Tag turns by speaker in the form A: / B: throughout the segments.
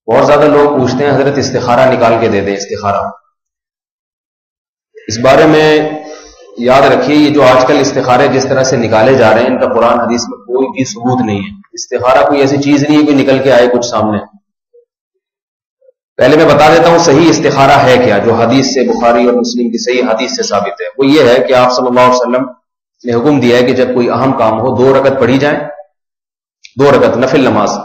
A: بہت زیادہ لوگ پوچھتے ہیں حضرت استخارہ نکال کے دے دیں استخارہ. اس بارے میں یاد رکھیے یہ جو آج کل استخارے جس طرح سے نکالے جا رہے ہیں ان کا قرآن حدیث میں کوئی بھی ثبوت نہیں ہے. استخارہ کوئی ایسی چیز نہیں ہے کہ نکل کے آئے کچھ سامنے. پہلے میں بتا دیتا ہوں صحیح استخارہ ہے کیا, جو حدیث سے بخاری اور مسلم کی صحیح حدیث سے ثابت ہے. وہ یہ ہے کہ آپ صلی اللہ علیہ وسلم نے حکم دیا ہے کہ جب کوئی اہم کام ہو 2 رکعت پڑھی جائیں, 2 رکعت نفل نماز.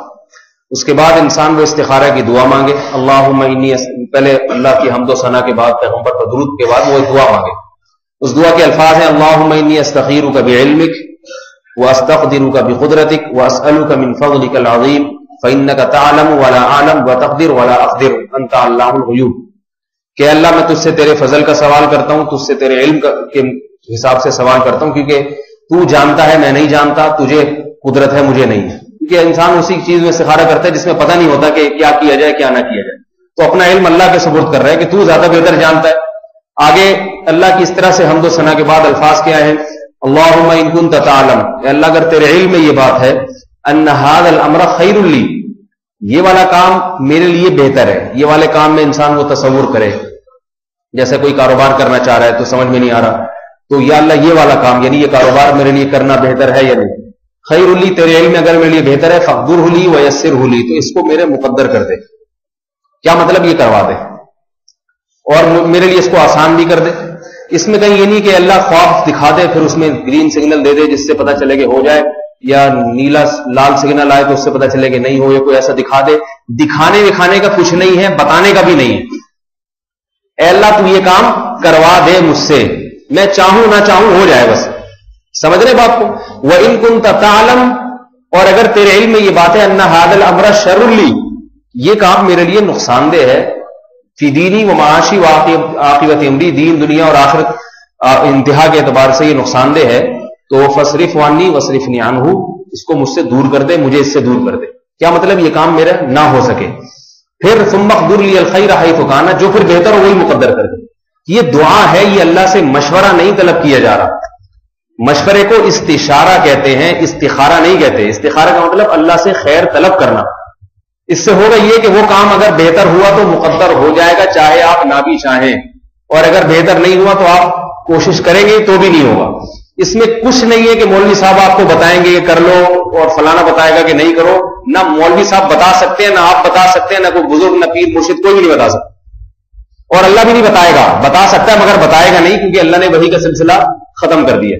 A: اس کے بعد انسان وہ استخارہ کی دعا مانگے, اللہم انی, پہلے اللہ کی حمد و ثنا کے بعد پیغمبر پر درود کے بعد وہ ایک دعا مانگے. اس دعا کے الفاظ ہیں اللہم انی استخیرک بعلمک واستقدرک بقدرتک واسألک من فضلک العظیم فإنک تعلم ولا اعلم وتقدر ولا اقدر انت علام الغیوب. کہ اللہ میں تجھ سے تیرے فضل کا سوال کرتا ہوں, تجھ سے تیرے علم کے حساب سے سوال کرتا ہوں, کیونکہ تو جانتا ہے میں نہیں جانتا, تجھے قدرت ہے مجھے نہیں ہے. کیونکہ انسان اسی چیز میں استخارہ کرتا ہے جس میں پتہ نہیں ہوتا کہ کیا کیا جائے کیا نہ کیا جائے. تو اپنا علم اللہ کے سپرد کر رہا ہے کہ تو زیادہ بہتر جانتا ہے. آگے اللہ کی اس طرح سے حمد و ثنا کے بعد الفاظ کیا ہیں, اللہم ان کنت تعلم, کہ اللہ اگر تیرے علم میں یہ بات ہے, ان ھذا الامر خیر لی, یہ والا کام میرے لیے بہتر ہے. یہ والے کام میں انسان وہ تصور کرے, جیسے کوئی کاروبار کرنا چاہ رہا ہے تو سمجھ میں نہیں آ رہا, تو یا اللہ یہ والا کام یعنی یہ کاروبار میرے لیے کرنا بہتر ہے یا نہیں. خیر لی, تیرے علم میں اگر میرے لیے بہتر ہے, فقدرہ لی ویسرہ لی, تو اس کو میرے مقدر کر دے. کیا مطلب یہ کروا دے اور میرے لیے اس کو آسان بھی کر دے. اس میں کہیں یہ نہیں کہ اللہ خواب دکھا دے پھر اس میں گرین سگنل دے دے جس سے پتہ چلے کہ ہو جائے, یا نیلا لال سگنل آئے تو اس سے پتہ چلے کہ نہیں ہو, یا کوئی ایسا دکھا دے. دکھانے دکھانے کا کچھ نہیں ہے, بتانے کا بھی نہیں ہے. اے اللہ تو یہ کام کروا دے مجھ سے, میں چاہوں نہ چاہوں ہو جائے بس. سمجھ رہے بات کو. وَإِن كُنتَ تَعْلَمُ, اور اگر تیرے علم میں یہ بات ہے, ان ھذا الامر شر لی, یہ کام میرے لیے نقصان دہ ہے, فی دینی و معاشی و عاقبت امری, دین دنیا اور آخرت انتہا کے اعتبار سے یہ نقصان دہ ہے, تو فصرف عنی وصرفنی عنہ, اس کو مجھ سے دور کر دے, مجھے اس سے دور کر دے. کیا مطلب یہ کام میرا نہ ہو سکے. پھر ثم اقدر لی الخیر حیث کان, جو پھر بہتر ہو وہی مقدر کر دے. یہ دعا ہے, یہ اللہ سے مشورہ نہیں طلب کیا جا رہا. مشورے کو استشارہ کہتے ہیں, استخارہ نہیں کہتے. استخارہ کا مطلب اللہ سے خیر طلب کرنا. اس سے ہوگا یہ کہ وہ کام اگر بہتر ہوا تو مقدر ہو جائے گا, چاہے آپ نہ بھی چاہیں, اور اگر بہتر نہیں ہوا تو آپ کوشش کریں گے تو بھی نہیں ہوگا. اس میں کچھ نہیں ہے کہ مولوی صاحب آپ کو بتائیں گے کہ کر لو اور فلانا بتائے گا کہ نہیں کرو. نہ مولوی صاحب بتا سکتے ہیں, نہ آپ بتا سکتے ہیں, نہ کوئی بزرگ, نہ پیر مرشد, کوئی بھی نہیں بتا سکتا. اور اللہ بھی نہیں بتائے گا. بتا سکتا ہے مگر بتائے گا نہیں, کیونکہ اللہ نے وحی کا سلسلہ ختم کر دیا.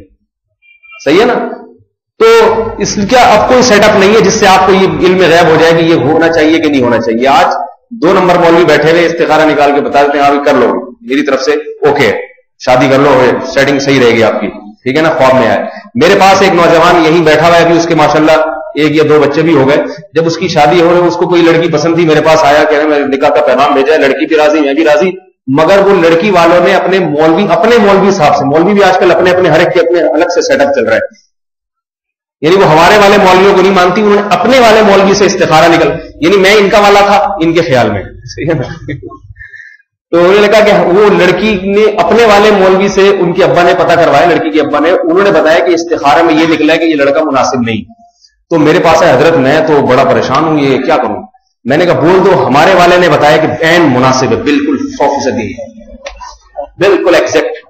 A: صحیح ہے نا. تو اس کا اب کوئی سیٹ اپ نہیں ہے جس سے آپ کو یہ علم غیب ہو جائے کہ یہ ہونا چاہیے کہ نہیں ہونا چاہیے. آج 2 نمبر مولوی بیٹھے ہوئے استخارہ نکال کے بتا دیتے ہیں آپ کر لو, میری طرف سے اوکے, شادی کر لو, سیٹنگ صحیح رہے گی آپ کی, ٹھیک ہے نا. خواب میں آئے. میرے پاس ایک نوجوان یہیں بیٹھا ہوا ہے, ابھی اس کے ماشاءاللہ 1 یا 2 بچے بھی ہو گئے. جب اس کی شادی ہو رہی, اس کو کوئی لڑکی پسند تھی, میرے پاس آیا, کہہ رہے میں نکاح کا پیغام بھیجا ہے, لڑکی بھی راضی, میں بھی راضی, مگر وہ لڑکی والوں نے اپنے مولوی صاحب سے, مولوی بھی آج کل اپنے ہر ایک کے اپنے الگ سے سیٹ اپ چل رہا ہے, یعنی وہ ہمارے والے مولویوں کو نہیں مانتی, انہوں نے اپنے والے مولوی سے استخارہ نکل, یعنی میں ان کا والا تھا ان کے خیال میں. صحیح ہے نا. تو انہوں نے کہا کہ وہ لڑکی نے اپنے والے مولوی سے, ان کے ابا نے پتہ کروایا, لڑکی کے ابا نے, انہوں نے بتایا کہ استخارہ میں یہ نکلا ہے کہ یہ لڑکا مناسب نہیں. تو میرے پاس ہے حضرت, میں تو بڑا پریشان ہوں, یہ کیا کروں. میں نے کہا بول دو, ہمارے والے نے بتایا کہ عین مناسب ہے, بالکل 100%, بالکل ایگزیکٹ.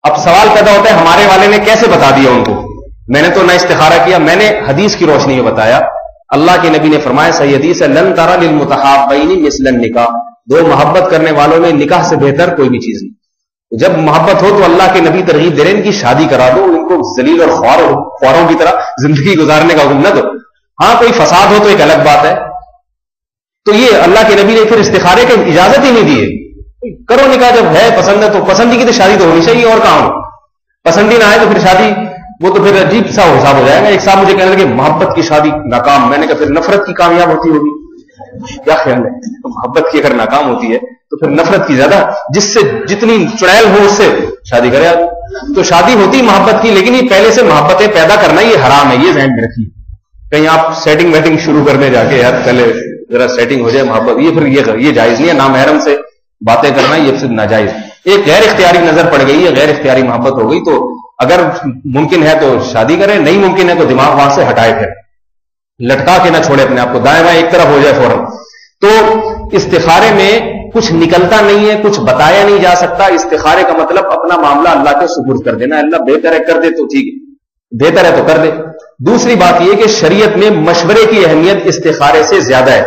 A: اب سوال پیدا ہوتا ہے ہمارے والے نے کیسے بتا دیا ان کو. میں نے تو نہ استخارہ کیا, میں نے حدیث کی روشنی میں بتایا. اللہ کے نبی نے فرمایا صحیح حدیث ہے, لن ترى للمتحابین مثل النکاح, 2 محبت کرنے والوں میں نکاح سے بہتر کوئی بھی چیز نہیں. جب محبت ہو تو اللہ کے نبی ترغیب دے رہے ہیں ان کی شادی کرا دو, ان کو ذلیل اور خواروں کی طرح زندگی گزارنے کا حکم نہ دو. ہاں کوئی فساد ہو تو ایک الگ بات ہے. تو یہ اللہ کے نبی نے پھر استخارے کی اجازت ہی نہیں دی ہے. کرو نکاح, جب ہے پسند ہے تو, پسندی کی تو شادی تو ہونی چاہیے, اور کہاں ہو. پسندی نہ آئے تو پھر شادی, وہ تو پھر عجیب سا حساب ہو جائے گا. ایک صاحب مجھے کہنے لگے محبت کی شادی ناکام. میں نے کہا پھر نفرت کی کامیاب ہوتی ہوگی. کیا خیال ہے, تو محبت کی اگر ناکام ہوتی ہے تو پھر نفرت کی زیادہ, جس سے جتنی چڑیل ہو اس سے شادی کرے. تو شادی ہوتی محبت کی, لیکن یہ پہلے سے محبتیں پیدا کرنا یہ حرام ہے, یہ ذہن میں رکھیے. کہیں آپ سیٹنگ ویٹنگ شروع کرنے جا کے, یار پہلے ذرا سیٹنگ ہو جائے محبت, یہ پھر یہ جائز نہیں ہے. نامحرم سے باتیں کرنا یہ صرف ناجائز. ایک غیر اختیاری نظر پڑ گئی ہے, غیر اختیاری محبت ہو گئی, تو اگر ممکن ہے تو شادی کریں, نہیں ممکن ہے تو دماغ وہاں سے ہٹائے پھر. لٹکا کے نہ چھوڑے اپنے آپ کو، دائیں بائیں ایک طرف ہو جائے فوراً. تو استخارے میں کچھ نکلتا نہیں ہے، کچھ بتایا نہیں جا سکتا. استخارے کا مطلب اپنا معاملہ اللہ کے سپرد کر دینا. اللہ بہتر ہے کر دے تو ٹھیک ہے، بہتر ہے تو کر دے. دوسری بات یہ کہ شریعت میں مشورے کی اہمیت استخارے سے زیادہ ہے.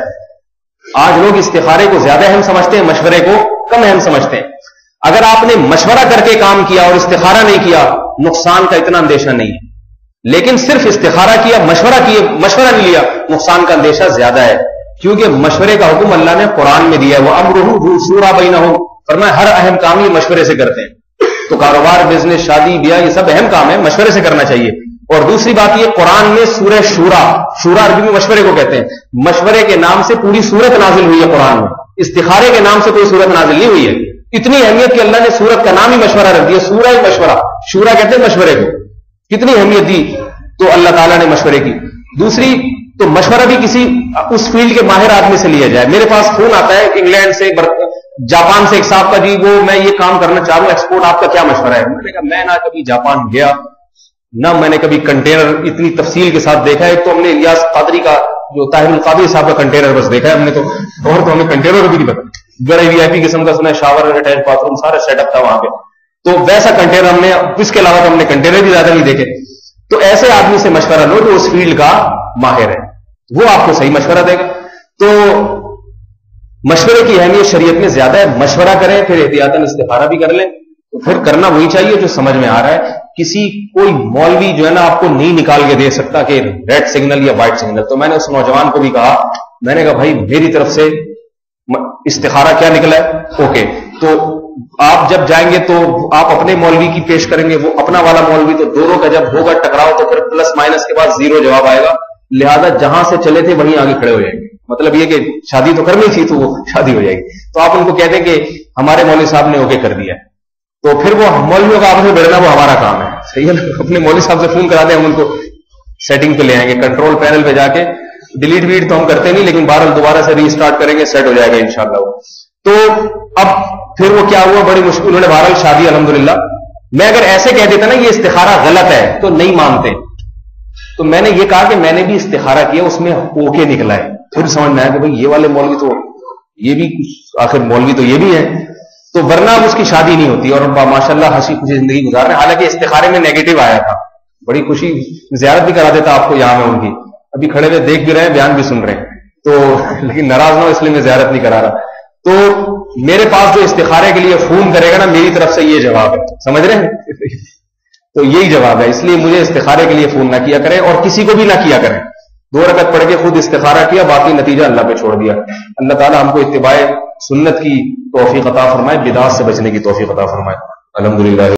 A: آج لوگ استخارے کو زیادہ اہم سمجھتے ہیں، مشورے کو کم اہم سمجھتے ہیں. اگر آپ نے مشورہ کر کے کام کیا اور استخارہ نہیں کیا، نقصان کا اتنا اندیشہ نہیں ہے. لیکن صرف استخارہ کیا، مشورہ نہیں لیا، نقصان کا اندیشہ زیادہ ہے. کیونکہ مشورے کا حکم اللہ نے قرآن میں دیا ہے، وَأَمْرُهُ شُورَىٰ بَيْنَهُمْ. فرمایا ہر اہم کام یہ مشورے سے کرتے ہیں. تو کاروبار، بزنس، شادی بیاہ، یہ سب اہم کام ہے، مشورے سے کرنا چاہیے. اور دوسری بات یہ، قرآن میں سورہ شورا عربی میں مشورے کو کہتے ہیں، مشورے کے نام سے پوری سورت نازل ہوئی ہے قرآن میں. استخارے کے نام سے کوئی سورت نازل نہیں ہوئی ہے. اتنی اہمیت کہ اللہ نے سورت کا نام ہی مشورہ رکھ دیا، سورہ مشورہ. شورا کہتے ہیں مشورے کو. کتنی اہمیت دی تو اللہ تعالیٰ نے مشورے کی. دوسری تو مشورہ بھی کسی اس فیلڈ کے ماہر آدمی سے لیا جائے. میرے پاس فون آتا ہے انگلینڈ سے، جاپان سے ایک صاحب کا، جی وہ میں یہ کام کرنا چاہ رہا ہوں ایکسپورٹ، آپ کا کیا مشورہ ہے؟ میں نے کہا میں نہ کبھی جاپان گیا، نہ میں نے کبھی کنٹینر اتنی تفصیل کے ساتھ دیکھا ہے. تو ہم نے الیاس قادری کا جو طاہر القادری صاحب کا کنٹینر بس دیکھا ہے ہم نے، تو اور تو ہمیں کنٹینر بھی نہیں پتا. بڑے وی آئی پی قسم کا سنا ہے، شاور اٹیچ باتھ روم سارا سیٹ اپ تھا وہاں پہ. تو ویسا کنٹینر ہم نے، اس کے علاوہ تو ہم نے کنٹینر بھی زیادہ نہیں دیکھے. تو ایسے آدمی سے مشورہ لو جو اس فیلڈ کا ماہر ہے، وہ آپ کو صحیح مشورہ دے گا. تو مشورے کی اہمیت شریعت میں زیادہ ہے. مشورہ کریں، پھر احتیاطاً استخارہ بھی کر لیں. تو پھر کرنا وہی چاہیے جو سمجھ میں آ رہا ہے. کسی کوئی مولوی جو ہے نا آپ کو نہیں نکال کے دے سکتا کہ ریڈ سگنل یا وائٹ سگنل. تو میں نے اس نوجوان کو بھی کہا، میں نے کہا بھائی میری طرف سے استخارہ کیا نکلا ہے، اوکے. تو آپ جب جائیں گے تو آپ اپنے مولوی کی پیش کریں گے، وہ اپنا والا مولوی. تو دونوں کا جب ہوگا ٹکراؤ تو پھر پلس مائنس کے بعد زیرو جواب آئے گا. لہذا جہاں سے چلے تھے وہیں آگے کھڑے ہو جائیں گے. مطلب یہ کہ شادی تو کرنی تھی تو وہ شادی ہو جائے گی. تو آپ ان کو کہتے ہیں کہ ہمارے مولوی صاحب نے اوکے کر دیا. تو پھر وہ مولویوں کا آپس میں بڑھنا وہ ہمارا کام ہے، صحیح ہے نا. اپنے مولوی صاحب سے فون کرا دیں، ہم ان کو سیٹنگ پہ لے آئیں گے. کنٹرول پینل پہ جا کے ڈیلیٹ ویٹ تو ہم کرتے نہیں، لیکن بہرحال دوبارہ سے ری اسٹارٹ کریں گے، سیٹ ہو جائے گا انشاءاللہ. تو اب پھر وہ کیا ہوا، بڑی مشکل. انہوں نے بہرحال شادی الحمدللہ. میں اگر ایسے کہہ دیتا نا یہ استخارہ غلط ہے تو نہیں مانتے. تو میں نے یہ کہا کہ میں نے بھی استخارہ کیا، اس میں اوکے نکلا ہے. پھر سمجھ میں آیا کہ بھائی یہ والے مولوی تو یہ بھی آخر مولوی تو یہ بھی ہے. تو ورنہ اب اس کی شادی نہیں ہوتی. اور ماشاءاللہ ہنسی خوشی زندگی گزار رہے ہیں. حالانکہ استخارے میں نیگیٹو آیا تھا، بڑی خوشی. زیارت بھی کرا دیتا آپ کو یہاں میں ان کی، ابھی کھڑے ہوئے دیکھ بھی رہے ہیں، بیان بھی سن رہے ہیں. تو لیکن ناراض نہ ہو اس لیے میں زیارت نہیں کرا رہا. تو میرے پاس جو استخارے کے لیے فون کرے گا نا، میری طرف سے یہ جواب ہے، سمجھ رہے ہیں. تو یہی جواب ہے. اس لیے مجھے استخارے کے لیے فون نہ کیا کریں اور کسی کو بھی نہ کیا کریں. 2 رکعت پڑھ کے خود استخارہ کیا، باقی نتیجہ اللہ پہ چھوڑ دیا. اللہ تعالیٰ ہم کو اتباع سنت کی توفیق عطا فرمائے، بدعات سے بچنے کی توفیق عطا فرمائے. الحمدللہ.